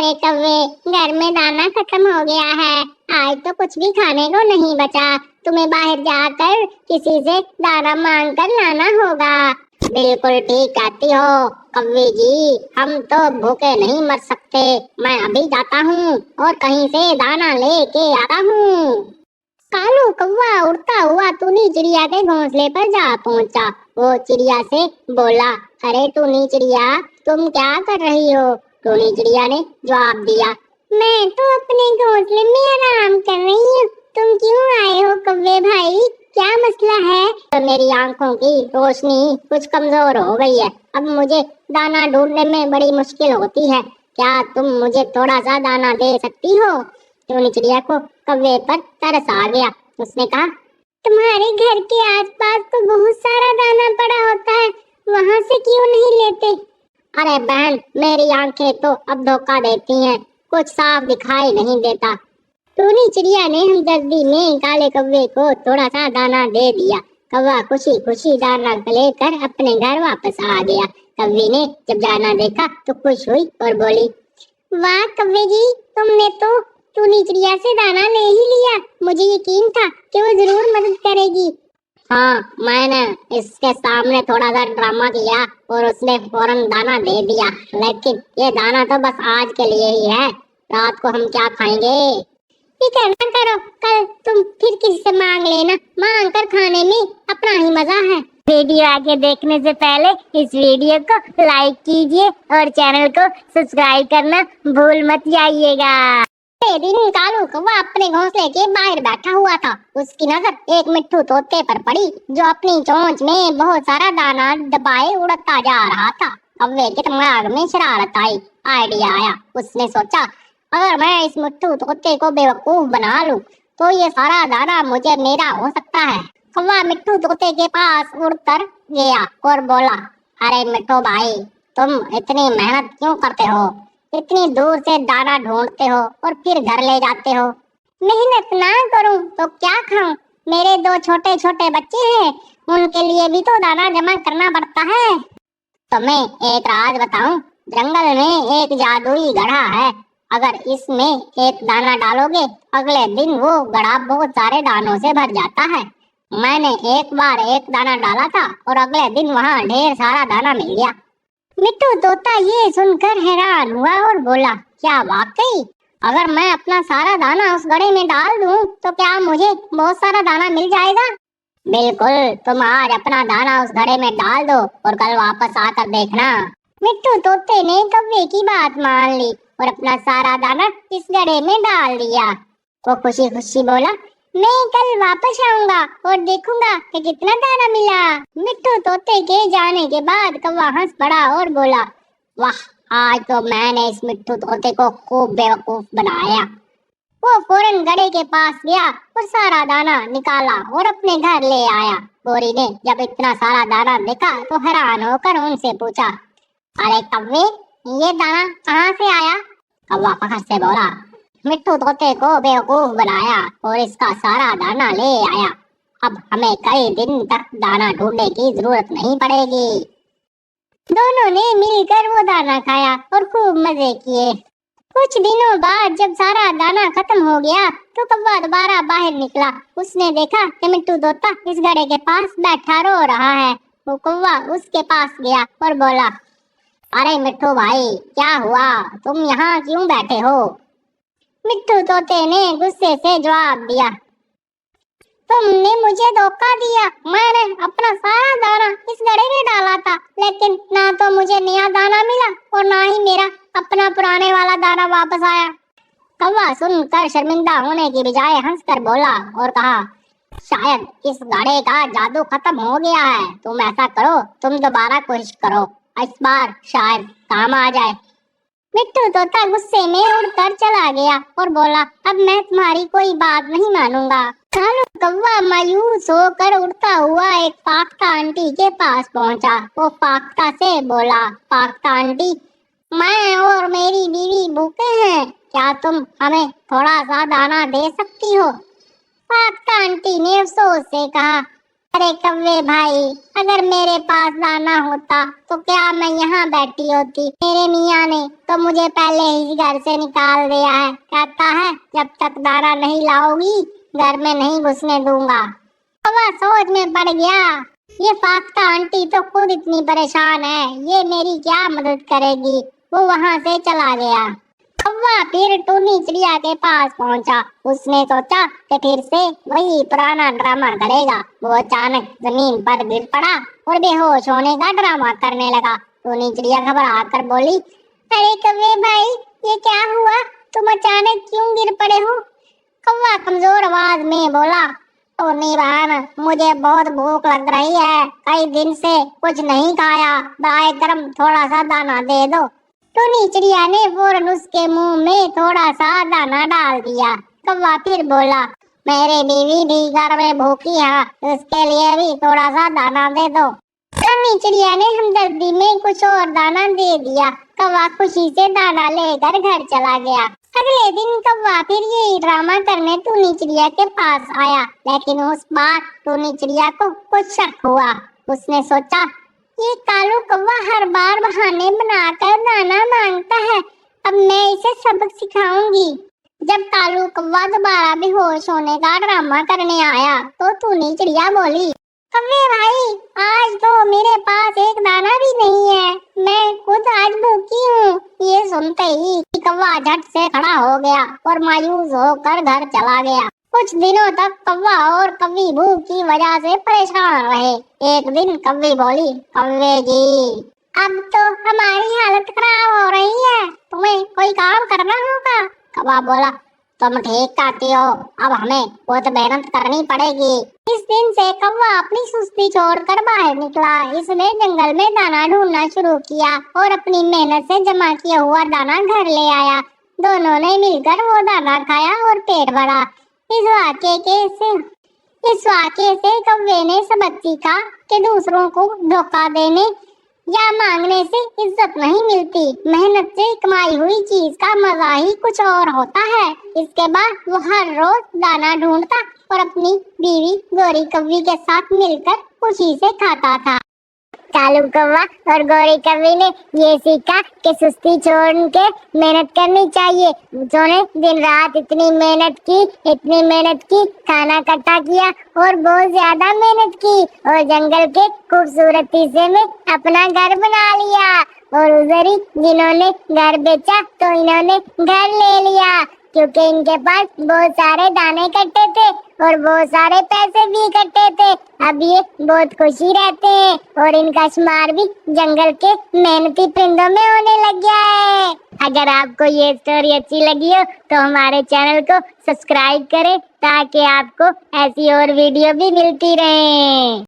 अरे कौवे, घर में दाना खत्म हो गया है, आज तो कुछ भी खाने को नहीं बचा, तुम्हें बाहर जाकर किसी से दाना मांग कर लाना होगा। बिल्कुल ठीक कहती हो कौवे जी, हम तो भूखे नहीं मर सकते, मैं अभी जाता हूँ और कहीं से दाना लेके आता हूँ। कालू कौवा उड़ता हुआ टूनी चिड़िया के घोंसले पर जा पहुंचा। वो चिड़िया से बोला, अरे टूनी चिड़िया, तुम क्या कर रही हो? टूनी चिड़िया ने जवाब दिया, मैं तो अपने घोंसले में आराम कर रही हूँ, तुम क्यों आए हो कौवे भाई, क्या मसला है? तो मेरी आंखों की रोशनी कुछ कमजोर हो गई है, अब मुझे दाना ढूंढने में बड़ी मुश्किल होती है, क्या तुम मुझे थोड़ा सा दाना दे सकती हो? टूनी चिड़िया को कौवे पर तरस आ गया। उसने कहा, तुम्हारे घर के आसपास तो बहुत सारा दाना पड़ा होता है, वहाँ से क्यों नहीं लेते? अरे बहन, मेरी आंखें तो अब धोखा देती हैं, कुछ साफ दिखाई नहीं देता। टूनी चिड़िया ने हमदर्दी में काले कौवे को थोड़ा सा दाना दे दिया। कौवा खुशी खुशी दाना लेकर अपने घर वापस आ गया। कौवे ने जब दाना देखा तो खुश हुई और बोली, वाह कौवे जी, तुमने तो टूनी चिड़िया से दाना ले ही लिया, मुझे यकीन था कि वो जरूर मदद करेगी। हाँ, मैंने इसके सामने थोड़ा सा ड्रामा किया और उसने फौरन दाना दे दिया, लेकिन ये दाना तो बस आज के लिए ही है, रात को हम क्या खाएंगे? फिक्र ना करो, कल तुम फिर किसी से मांग लेना, मांग कर खाने में अपना ही मजा है। वीडियो आगे देखने से पहले इस वीडियो को लाइक कीजिए और चैनल को सब्सक्राइब करना भूल मत जाइएगा। दिन कालू कौवा अपने घोंसले के बाहर बैठा हुआ था। उसकी नजर एक मिट्ठू तोते पर पड़ी, जो अपनी चोंच में बहुत सारा दाना दबाए उड़ता जा रहा था। कौवे के दिमाग में शरारत आई, आइडिया आया। उसने सोचा, अगर मैं इस मिट्ठू तोते को बेवकूफ बना लूं, तो ये सारा दाना मुझे मेरा हो सकता है। कौवा मिट्ठू तोते के पास उड़कर गया और बोला, अरे मिट्ठू भाई, तुम इतनी मेहनत क्यों करते हो? इतनी दूर से दाना ढूंढते हो और फिर घर ले जाते हो। मेहनत ना करूं तो क्या खाऊं? मेरे दो छोटे छोटे बच्चे हैं, उनके लिए भी तो दाना जमा करना पड़ता है। तुम्हें एक राज बताऊं, जंगल में एक जादुई घड़ा है, अगर इसमें एक दाना डालोगे, अगले दिन वो घड़ा बहुत सारे दानों से भर जाता है। मैंने एक बार एक दाना डाला था और अगले दिन वहाँ ढेर सारा दाना मिल गया। मिट्ठू तोता ये सुनकर हैरान हुआ और बोला, क्या वाकई? अगर मैं अपना सारा दाना उस घड़े में डाल दूं, तो क्या मुझे बहुत सारा दाना मिल जाएगा? बिल्कुल, तुम आज अपना दाना उस घड़े में डाल दो और कल वापस आकर देखना। मिट्ठू तोते ने कौवे की बात मान ली और अपना सारा दाना इस घड़े में डाल दिया। वो खुशी खुशी बोला, मैं कल वापस आऊंगा और देखूंगा कि कितना दाना मिला। मिट्ठू तोते के जाने के बाद कौवा हंस पड़ा और बोला, वाह, आज तो मैंने इस मिट्ठू तोते को खूब बेवकूफ बनाया। वो फौरन घड़े के पास गया और सारा दाना निकाला और अपने घर ले आया। गोरी ने जब इतना सारा दाना देखा तो हैरान होकर उनसे पूछा, अरे कौवे, ये दाना कहाँ से आया? कौवा फखर से बोला, मिट्ठू तोते को बेवकूफ बनाया और इसका सारा दाना ले आया, अब हमें कई दिन तक दाना ढूंढने की जरूरत नहीं पड़ेगी। दोनों ने मिलकर वो दाना खाया और खूब मजे किए। कुछ दिनों बाद जब सारा दाना खत्म हो गया तो कौवा दोबारा बाहर निकला। उसने देखा कि मिट्ठू तोता इस घड़े के पास बैठा रो रहा है। वो कौवा उसके पास गया और बोला, अरे मिट्ठू भाई, क्या हुआ? तुम यहाँ क्यों बैठे हो? मिट्ठू तोते ने गुस्से से जवाब दिया, तुमने मुझे धोखा दिया, मैंने अपना सारा दाना इस घड़े में डाला था, लेकिन ना तो मुझे नया दाना मिला और ना ही मेरा अपना पुराने वाला दाना वापस आया। कौवा सुनकर शर्मिंदा होने की बजाय हंसकर बोला और कहा, शायद इस घड़े का जादू खत्म हो गया है, तुम ऐसा करो, तुम दोबारा कोशिश करो, इस बार शायद काम आ जाए। मिट्ठू तोता गुस्से में उड़कर चला गया और बोला, अब मैं तुम्हारी कोई बात नहीं मानूंगा। कालू कौवा मायूस होकर उड़ता हुआ एक पाख्ता आंटी के पास पहुंचा। वो पाख्ता से बोला, पाख्ता आंटी, मैं और मेरी बीवी भूखे हैं, क्या तुम हमें थोड़ा सा दाना दे सकती हो? पाख्ता आंटी ने अफसोस से कहा, अरे कौवे भाई, अगर मेरे पास दाना होता तो क्या मैं यहाँ बैठी होती। मेरे मियाँ ने तो मुझे पहले ही घर से निकाल दिया है। कहता है जब तक दाना नहीं लाओगी घर में नहीं घुसने दूंगा। कौवा सोच में पड़ गया, ये फाख्ता आंटी तो खुद इतनी परेशान है, ये मेरी क्या मदद करेगी। वो वहाँ से चला गया। कौवा फिर टूनी चिड़िया के पास पहुंचा। उसने सोचा कि फिर से वही पुराना ड्रामा करेगा। वो अचानक जमीन पर गिर पड़ा और बेहोश होने का ड्रामा करने लगा। टूनी चिड़िया घबरा कर बोली, अरे कौवे भाई, ये क्या हुआ? तुम अचानक क्यों गिर पड़े हो? कौवा कमजोर आवाज में बोला, टूनी बहन, मुझे बहुत भूख लग रही है, कई दिन से कुछ नहीं खाया, बराए करम थोड़ा सा दाना दे दो। टूनी चिड़िया ने फौरन उसके मुंह में थोड़ा सा दाना डाल दिया। कौवा फिर बोला, मेरी बीवी भी घर में भूखी है, उसके लिए भी थोड़ा सा दाना दे दो। टूनी चिड़िया ने हमदर्दी में कुछ और दाना दे दिया। कौवा खुशी से दाना लेकर घर चला गया। अगले दिन कौवा फिर यही ड्रामा करने टूनी चिड़िया के पास आया, लेकिन उस बार टूनी चिड़िया को कुछ शक हुआ। उसने सोचा, ये कालू कौवा हर बार बहाने बनाकर दाना मांगता है, अब मैं इसे सबक सिखाऊंगी। जब कालू कौवा दोबारा बेहोश होने का ड्रामा करने आया तो टूनी चिड़िया बोली, कौवे भाई, आज तो मेरे पास एक दाना भी नहीं है, मैं खुद आज भूखी हूँ। ये सुनते ही कौवा झट से खड़ा हो गया और मायूस होकर घर चला गया। कुछ दिनों तक कौवा और कौवी भूख की वजह से परेशान रहे। एक दिन कौवी बोली, कौवे जी, अब तो हमारी हालत खराब हो रही है, तुम्हें कोई काम करना होगा। कौवा बोला, तुम ठीक कहती हो, अब हमें बहुत मेहनत करनी पड़ेगी। इस दिन से कौवा अपनी सुस्ती छोड़कर बाहर निकला। इसने जंगल में दाना ढूंढना शुरू किया और अपनी मेहनत से जमा किया हुआ दाना घर ले आया। दोनों ने मिलकर वो दाना खाया और पेट भरा। इस वाक्य से कौवे ने सबक सीखा कि दूसरों को धोखा देने या मांगने से इज्जत नहीं मिलती। मेहनत से कमाई हुई चीज का मजा ही कुछ और होता है। इसके बाद वो हर रोज दाना ढूंढता और अपनी बीवी गोरी कौवी के साथ मिलकर खुशी से खाता था। कालू कौवा और गोरी कौवी ने ये सीखा कि सुस्ती छोड़ के मेहनत करनी चाहिए। उन्होंने दिन रात इतनी मेहनत की, खाना इकट्ठा किया और बहुत ज्यादा मेहनत की और जंगल के खूबसूरत हिस्से में अपना घर बना लिया। और उधर ही जिन्होंने घर बेचा तो इन्होंने घर ले लिया, क्योंकि इनके पास बहुत सारे दाने इकट्ठे थे और बहुत सारे पैसे भी इकट्ठे थे। अब ये बहुत खुशी रहते हैं और इनका शुमार भी जंगल के मेहनती परिंदों में होने लग गया है। अगर आपको ये स्टोरी अच्छी लगी हो तो हमारे चैनल को सब्सक्राइब करें ताकि आपको ऐसी और वीडियो भी मिलती रहे।